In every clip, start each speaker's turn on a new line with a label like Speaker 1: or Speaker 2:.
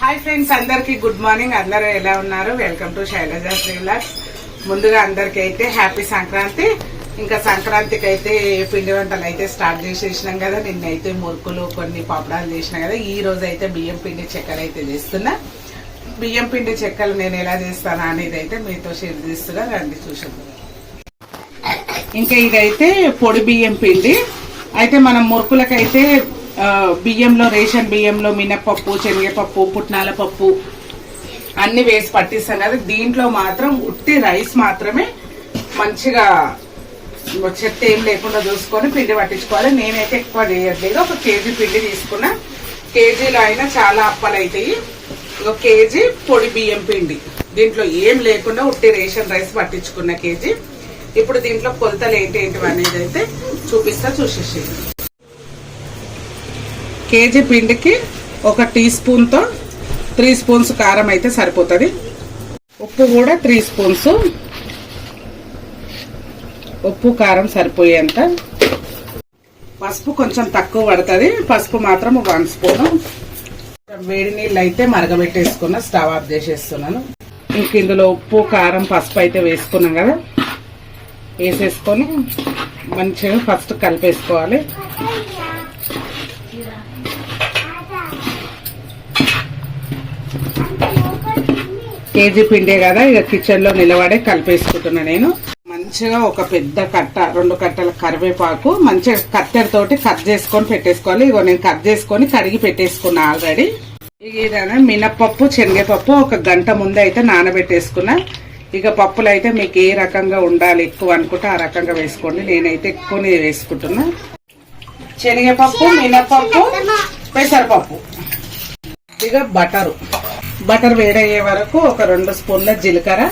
Speaker 1: Hi friends, అందరికి good morning. అందరూ ఎలా ఉన్నారు? వెల్కమ్ టు శైలజా శ్రీలాక్స్. ముందుగా అందరికి అయితే హ్యాపీ సంక్రాంతి. ఇంకా సంక్రాంతికి అయితే పిండి వంటలు అయితే స్టార్ట్ చేసేసినాం కదా. నిన్నైతే మురుకులు కొన్ని పాపడాలు చేసినా కదా. ఈ రోజు అయితే బియ్యం పిండి చెక్కలు అయితే చేస్తున్నా. బియ్యం పిండి చెక్కలు నేను ఎలా చేస్తానా అనేది అయితే మీతో షేర్ చేస్తున్నా, రండి చూసాను. ఇంకా ఇదైతే పొడి బియ్యం పిండి. అయితే మనం మురుకులకైతే బియ్యంలో, రేషన్ బియ్యంలో మినపప్పు, శనగపప్పు, పుట్నాల పప్పు అన్ని వేసి పట్టిస్తాం కదా. దీంట్లో మాత్రం ఉట్టి రైస్ మాత్రమే మంచిగా చెత్త ఏం లేకుండా చూసుకొని పిండి పట్టించుకోవాలి. నేనైతే ఎక్కువ చేయట్లేదు. ఒక కేజీ పిండి తీసుకున్నా. కేజీలో అయినా చాలా అప్పలు అవుతాయి. ఒక కేజీ పొడి బియ్యం పిండి, దీంట్లో ఏం లేకుండా ఉట్టి రేషన్ రైస్ పట్టించుకున్న కేజీ. ఇప్పుడు దీంట్లో కొలతలు ఏంటి అనేది అయితే చూపిస్తా, చూసేసి. కేజీ పిండికి ఒక టీ స్పూన్ తో 3 స్పూన్స్ కారం అయితే సరిపోతుంది. ఉప్పు కూడా 3 స్పూన్స్, ఉప్పు కారం సరిపోయేంత. పసుపు కొంచెం తక్కువ పడుతుంది, పసుపు మాత్రం 1 స్పూన్. వేడి నీళ్ళు అయితే మరగబెట్టేసుకున్నా, స్టవ్ ఆఫ్ చేసేస్తున్నాను. ఇంక ఇందులో ఉప్పు కారం పసుపు అయితే వేసుకున్నాం కదా, వేసేసుకొని మంచిగా ఫస్ట్ కలిపేసుకోవాలి. కేజీ పిండే కదా, ఇక కిచెన్ లో నిలబడే కలిపేసుకుంటున్నా నేను. మంచిగా ఒక పెద్ద కట్ట, 2 కట్టల కరివేపాకు మంచిగా కత్తెరతోటి కట్ చేసుకొని పెట్టేసుకోవాలి. ఇగో నేను కట్ చేసుకొని కడిగి పెట్టేసుకున్నా ఆల్రెడీ. ఇక మినప్పప్పు, శనగపప్పు ఒక గంట ముందే అయితే నానబెట్టేసుకున్నా. ఇక పప్పులు అయితే మీకు ఏ రకంగా ఉండాలి ఎక్కువ అనుకుంటే ఆ రకంగా వేసుకోండి. నేనైతే ఎక్కువనే వేసుకుంటున్నా. శనగపప్పు, మినప్పప్పు, పెసరపప్పు, ఇక బటర్ వేడయ్యే వరకు ఒక 2 స్పూన్ల జీలకర్ర,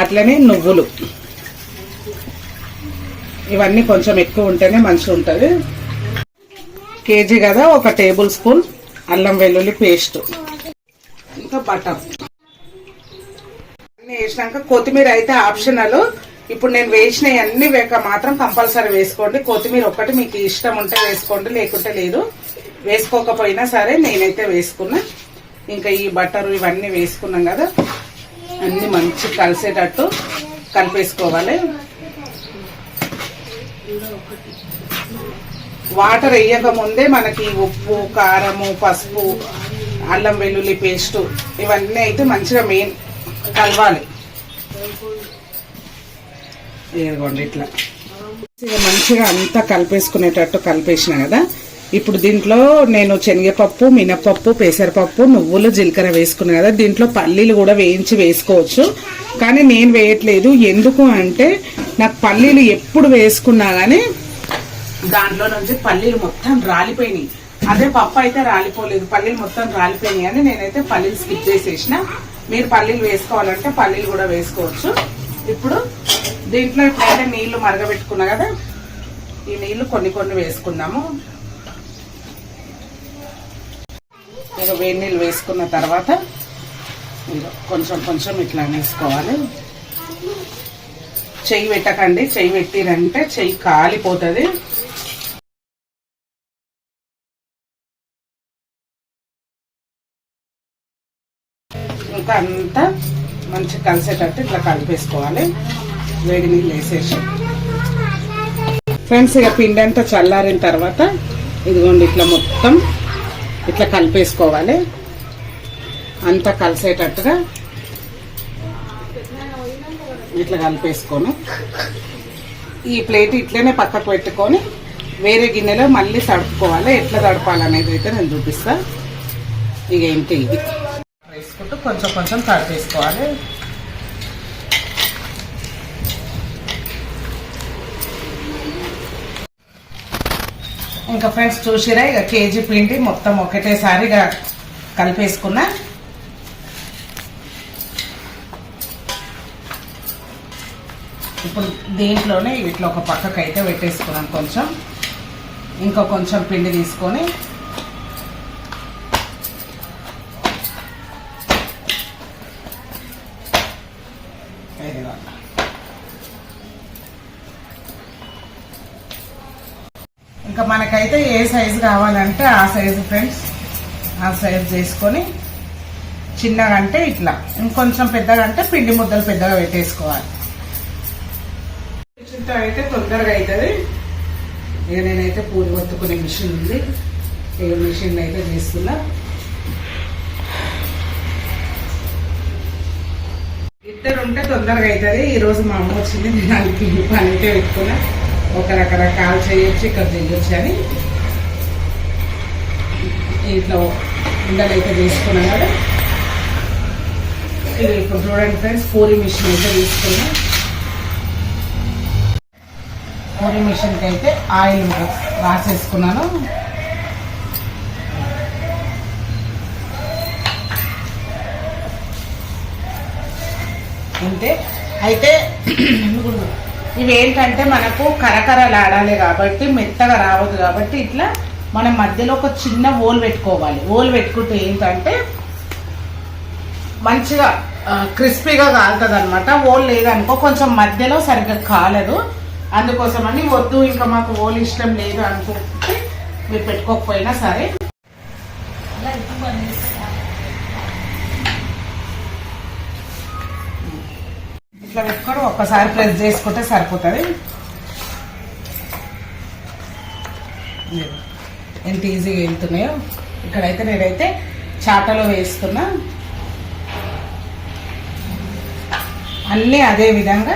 Speaker 1: అట్లనే నువ్వులు. ఇవన్నీ కొంచెం ఎక్కువ ఉంటేనే మంచిగా ఉంటుంది. కేజీ కదా, ఒక టేబుల్ స్పూన్ అల్లం వెల్లుల్లి పేస్ట్, ఇంకా బటర్ అన్ని వేసినాక కొత్తిమీర అయితే ఆప్షనల్. ఇప్పుడు నేను వేసినవి అన్ని మాత్రం కంపల్సరీ వేసుకోండి. కొత్తిమీర ఒక్కటి మీకు ఇష్టం ఉంటే వేసుకోండి, లేకుంటే లేదు. వేసుకోకపోయినా సరే నేనైతే వేసుకున్నా. ఇంకా ఈ బటర్ ఇవన్నీ వేసుకున్నాం కదా, అన్ని మంచి కలిసేటట్టు కలిపేసుకోవాలి. వాటర్ వేయక ముందే మనకి ఉప్పు, కారము, పసుపు, అల్లం వెల్లుల్లి పేస్ట్ ఇవన్నీ అయితే మంచిగా మెయిన్ కలవాలి. ఇదిగోండి ఇట్లా మంచిగా అంతా కలిపేసుకునేటట్టు కలిపేసిన కదా. ఇప్పుడు దీంట్లో నేను శనగపప్పు, మినపప్పు, పెసరపప్పు, నువ్వులు, జీలకర్ర వేసుకున్నా కదా. దీంట్లో పల్లీలు కూడా వేయించి వేసుకోవచ్చు, కానీ నేను వేయట్లేదు. ఎందుకు అంటే నాకు పల్లీలు ఎప్పుడు వేసుకున్నా గానీ దాంట్లో నుంచి పల్లీలు మొత్తం రాలిపోయినాయి. అదే పప్పు అయితే రాలిపోలేదు, పల్లీలు మొత్తం రాలిపోయినాయి అని నేనైతే పల్లీలు స్కిప్ చేసేసిన. మీరు పల్లీలు వేసుకోవాలంటే పల్లీలు కూడా వేసుకోవచ్చు. ఇప్పుడు దీంట్లో ఇప్పుడైతే నీళ్లు మరగబెట్టుకున్నా కదా, ఈ నీళ్లు కొన్ని వేసుకుందాము. ఇక వేడి నీళ్ళు వేసుకున్న తర్వాత కొంచెం ఇట్లా వేసుకోవాలి. చెయ్యి పెట్టకండి, చెయ్యి పెట్టిరంటే చెయ్యి కాలిపోతుంది. ఇంకా అంతా మంచిగా కలిసేటట్టు ఇట్లా కలిపేసుకోవాలి. వేడి నీళ్ళు వేసేసి ఫ్రెండ్స్, ఇక పిండి అంతా చల్లారిన తర్వాత ఇదిగోండి ఇట్లా మొత్తం ఇట్లా కలిపేసుకోవాలి. అంతా కలిసేటట్టుగా ఇట్లా కలిపేసుకొని ఈ ప్లేట్ ఇట్లనే పక్కకు పెట్టుకొని వేరే గిన్నెలో మళ్ళీ తడుపుకోవాలి. ఎట్లా తడపాలనేది అయితే నేను చూపిస్తా. ఇక ఏంటి ఇది వేసుకుంటూ కొంచెం తడిపేసుకోవాలి. ఇంకా ఫ్రెండ్స్ చూసిరా, ఇక కేజీ పిండి మొత్తం ఒకటేసారిగా కలిపేసుకున్నా. ఇప్పుడు దీంట్లోనే ఇట్లా ఒక పక్కకు అయితే పెట్టేసుకున్నాను. కొంచెం పిండి తీసుకొని ఇంకా మనకైతే ఏ సైజు కావాలంటే ఆ సైజు ఫ్రెండ్స్, ఆ సైజు చేసుకొని చిన్నగా అంటే ఇట్లా, ఇంకొంచెం పెద్దగా అంటే పిండి ముద్దలు పెద్దగా పెట్టేసుకోవాలి. మిషన్తో అయితే తొందరగా అవుతుంది. ఇక నేనైతే పూరి ఒత్తుకునే మిషన్ ఉంది, ఇక మిషన్ అయితే చేస్తున్నా. ఇద్దరు ఉంటే తొందరగా అవుతుంది. ఈరోజు మా అమ్మ వచ్చింది, నేను అందుకు పని అయితే పెట్టుకున్నా. ఒక రకరకాలు చేయొచ్చు, ఇక్కడ చేయొచ్చు అని ఇట్లా ఉండలు అయితే తీసుకున్నాం కదా. ఇది ఇప్పుడు చూడండి ఫ్రెండ్స్, పూరి మిషన్ అయితే తీసుకున్నా. పూరి మిషన్కి అయితే ఆయిల్ రాసేసుకున్నాను. అంతే. అయితే ఇవి ఏంటంటే మనకు కరకరలాడాలి కాబట్టి, మెత్తగా రావద్దు కాబట్టి ఇట్లా మనం మధ్యలో ఒక చిన్న ఓల్ పెట్టుకోవాలి. ఓల్ పెట్టుకుంటే ఏంటంటే మంచిగా క్రిస్పీగా కాలుతుంది అనమాట. ఓల్ లేదనుకో కొంచెం మధ్యలో సరిగ్గా కాలదు. అందుకోసమని వద్దు, ఇంకా మాకు ఓల్ ఇష్టం లేదు అనుకుంటే మీరు పెట్టుకోకపోయినా సరే. ఇట్లా పెట్టుకొని ఒక్కసారి ప్రెస్ చేసుకుంటే సరిపోతుంది. ఎంత ఈజీగా వెళ్తున్నాయో. ఇక్కడైతే నేనైతే చాటలో వేస్తున్నా. అన్నీ అదే విధంగా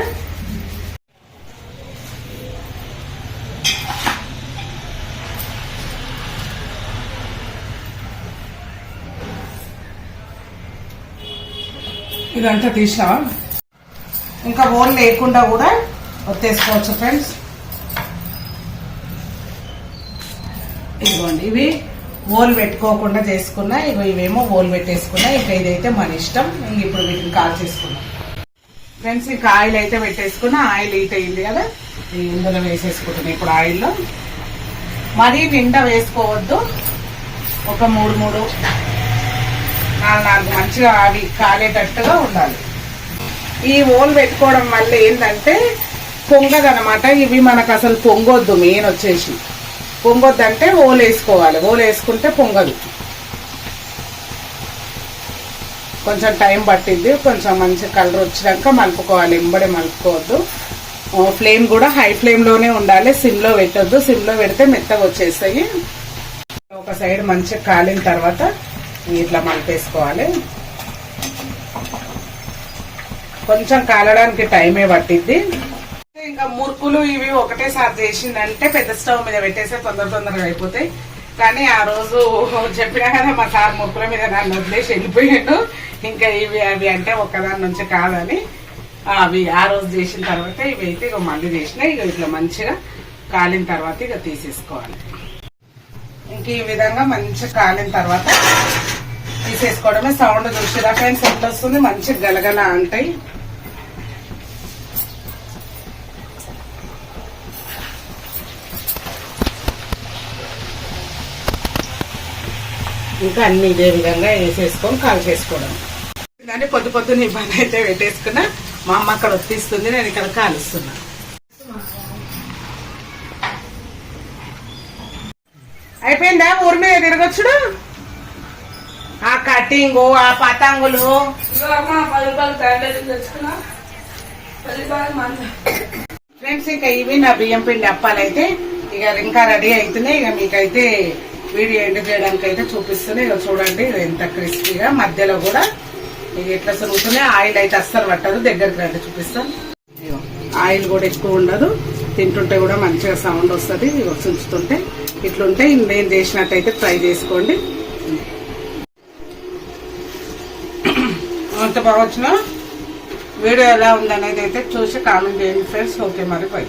Speaker 1: ఇదంతా తీసినావా. ఇంకా ఓల్ లేకుండా కూడా ఒత్తేసుకోవచ్చు ఫ్రెండ్స్. ఇదిగోండి, ఇవి ఓల్ పెట్టుకోకుండా చేసుకున్నా, ఇవేమో ఓల్ పెట్టేసుకున్నా. ఇంకా ఇదైతే మన ఇష్టం. ఇప్పుడు వీటిని కాల్ చేసుకున్నాం ఫ్రెండ్స్. ఇంకా ఆయిల్ అయితే పెట్టేసుకున్నా. ఆయిల్ హీట్ అయింది కదా, ఇందులో వేసేసుకుంటున్నాం. ఇప్పుడు ఆయిల్లో మరీ నిండా వేసుకోవద్దు, ఒక 3 4 మంచిగా అవి కాలేటట్టుగా ఉండాలి. ఈ ఓల్ పెట్టుకోవడం వల్ల ఏంటంటే పొంగదనమాట. ఇవి మనకు అసలు పొంగొద్దు. మెయిన్ వచ్చేసి పొంగొద్దు అంటే ఓల్ వేసుకోవాలి. ఓల్ వేసుకుంటే పొంగదు. కొంచెం టైం పట్టింది. కొంచెం మంచి కలర్ వచ్చినాక మలుపుకోవాలి. ఎంబడే మలుపుకోవద్దు. ఫ్లేమ్ కూడా హై ఫ్లేమ్లోనే ఉండాలి, సిమ్లో పెట్టొద్దు. సిమ్లో పెడితే మెత్తగా వచ్చేస్తాయి. ఒక సైడ్ మంచిగా కాలిన తర్వాత ఇట్లా మలిపేసుకోవాలి. కొంచెం కాలడానికి టైమే పట్టింది. ఇంకా మురుకులు ఇవి ఒకటేసారి చేసిందంటే పెద్ద స్టవ్ మీద పెట్టేస్తే తొందరగా అయిపోతాయి. కానీ ఆ రోజు చెప్పినా కదా మా సార్ మురుకుల మీద నన్ను వదిలేసి వెళ్ళిపోయాడు. ఇంకా ఇవి అవి అంటే ఒక్కదాని నుంచి కాదని అవి ఆ రోజు చేసిన తర్వాత ఇవి అయితే ఇక మళ్ళీ చేసిన. ఇక ఇట్లా మంచిగా కాలిన తర్వాత ఇక తీసేసుకోవాలి. ఇంక ఈ విధంగా మంచిగా కాలిన తర్వాత తీసేసుకోవడమే. సౌండ్ చూసిరా ఫ్రెండ్స్ ఎంత వస్తుంది, మంచిగా గలగల అంటాయి. ఇంకా అన్ని ఇదే విధంగా వేసేసుకొని కాల్ చేసుకోవడం. దాన్ని పొద్దున్న ఇబ్బంది అయితే పెట్టేసుకున్నా. మా అమ్మ అక్కడ ఒత్తిస్తుంది, నేను ఇక్కడ కాలుస్తున్నా. అయిపోయిందా ఊరి మీద తిరగొచ్చుడు? ఆ కటింగ్, ఆ పతంగులు ఫ్రెండ్స్. ఇంకా ఇవి నా బియ్యం పిండి అప్పాలైతే ఇక ఇంకా రెడీ అవుతున్నాయి. ఇక మీకైతే వీడియో ఎండ్ చేయడానికి అయితే చూపిస్తున్నాయి. ఇక చూడండి ఎంత క్రిస్పీగా, మధ్యలో కూడా ఇది ఎట్లా సరుగుతున్నాయి. ఆయిల్ అయితే అస్సలు పట్టదు. దగ్గరికి రండి చూపిస్తాను. ఆయిల్ కూడా ఎక్కువ ఉండదు. తింటుంటే కూడా మంచిగా సౌండ్ వస్తుంది. చుంచుతుంటే ఇట్లుంటే నేను చేసినట్టయితే ట్రై చేసుకోండి. అంత బాగా వచ్చిన వీడియో ఎలా ఉందనేది అయితే చూసి కామెంట్ చేయండి ఫ్రెండ్స్. ఓకే మరి బై.